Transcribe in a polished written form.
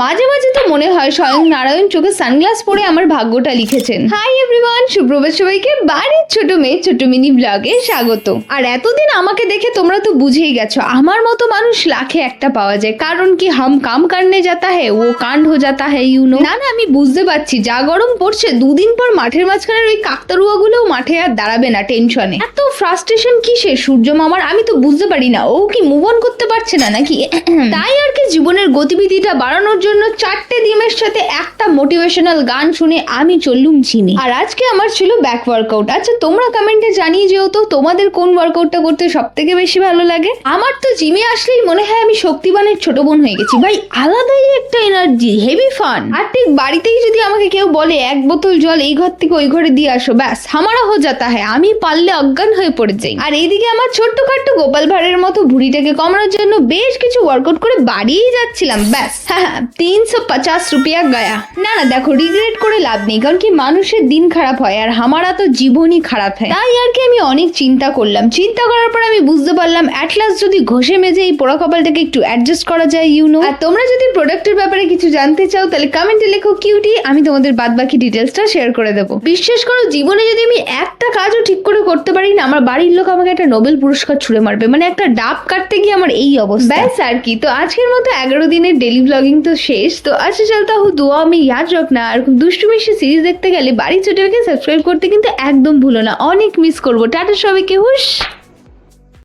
মাঝে মাঝে তো মনে হয় স্বয়ং নারায়ণ চোখে সানগ্লাস পরে আমার ভাগ্যটা লিখেছেন। হাই এভরিওয়ান, সুপ্রভাত সবাইকে বাড়ির ছোট মেয়ে ছোট মিনি ব্লগে স্বাগত। আর এতদিন আমাকে দেখে তোমরা তো বুঝেই গেছো আমার মতো মানুষ লাখে একটা পাওয়া যায়, কারণ কি হাম কাম করনে যাতা হ্যায় ও কাণ্ড হো যাতা হ্যায় ইউনো। না না, আমি বুঝতে পারছি যা গরম পড়ছে দুদিন পর মাঠের মাঝখানের ওই কাকতারুয়া গুলোও মাঠে আর দাঁড়াবে না টেনশনে। এত ফ্রাস্ট্রেশন কিসে সূর্য মামার, আমি তো বুঝতে পারি না ও কি মুভ অন করতে পারছে না নাকি। তাই আর কি জীবনের গতিবিধিটা বাড়ানোর জন্য 4টে ডিমের সাথে একটা মোটিভেশনাল গান শুনে আমি চললুম জিমে। আর আজকে আমার ছিল ব্যাক ওয়ার্কআউট। আচ্ছা তোমরা কমেন্টে জানিয়ে যেও তো তোমাদের কোন ওয়ার্কআউটটা করতে সব থেকে বেশি ভালো লাগে। আমার তো জিমে আসলেই মনে হয় আমি শক্তিবানের ছোট বোন হয়ে গেছি ভাই, আলাদাই একটা এনার্জি, হেভি ফান। আর ঠিক বাড়িতেই যদি আমাকে কেউ বলে 1 বোতল জল এই ঘর থেকে ওই ঘরে দিয়ে আসো, ব্যাস হামারা হো যাতা হ্যায়, আমি পারলে অজ্ঞান হয়ে পড়ে যাই। আর এইদিকে আমার ছোট্টখাট্ট গোপাল ভাঁড়ের মতো ভুঁড়িটাকে কমানোর জন্য বেশ কিছু ওয়ার্কআউট করে বাড়িয়েই যাচ্ছিলাম, ব্যাস 350 রুপিয়া গায়া। না না দেখো, রিগ্রেট করে লাভ নেই, কারণ কি মানুষের দিন খারাপ হয় আর হামারা তো জীবনই খারাপ হয়। তাই আর কি আমি অনেক চিন্তা করলাম, চিন্তা করার পর আমি বুঝতে পারলাম অ্যাটলাস্ট যদি ঘষে মেজে এই পোড়া কপালটাকে একটু অ্যাডজাস্ট করা যায় ইউনো। আর তোমরা যদি প্রোডাক্টের ব্যাপারে কিছু জানতে চাও তাহলে কমেন্টে লেখো কিউটি, আমি তোমাদের বাদ বাকি ডিটেলসটা শেয়ার করে দেবো। বিশ্বাস করো জীবনে যদি আমি একটা কাজও ঠিক করে করতে পারি না, আমার বাড়ির লোক আমাকে একটা নোবেল পুরস্কার ছুড়ে মারবে, মানে একটা ডাব কাটতে গিয়ে আমার এই অবস্থা। ব্যাস আর কি, তো আজকের মতো 11 দিনের ডেলি ব্লগিং তো শেষ। তো আচ্ছা চলতা হু দুয়া আমি ইয়াদ রাখনা। আর দুষ্টু মিষ্টি সিরিজ দেখতে গেলে বাড়ি ছোটকে সাবস্ক্রাইব করতে কিন্তু একদম ভুলো না, অনেক মিস করবো। টাটা সবাইকে, হুশ।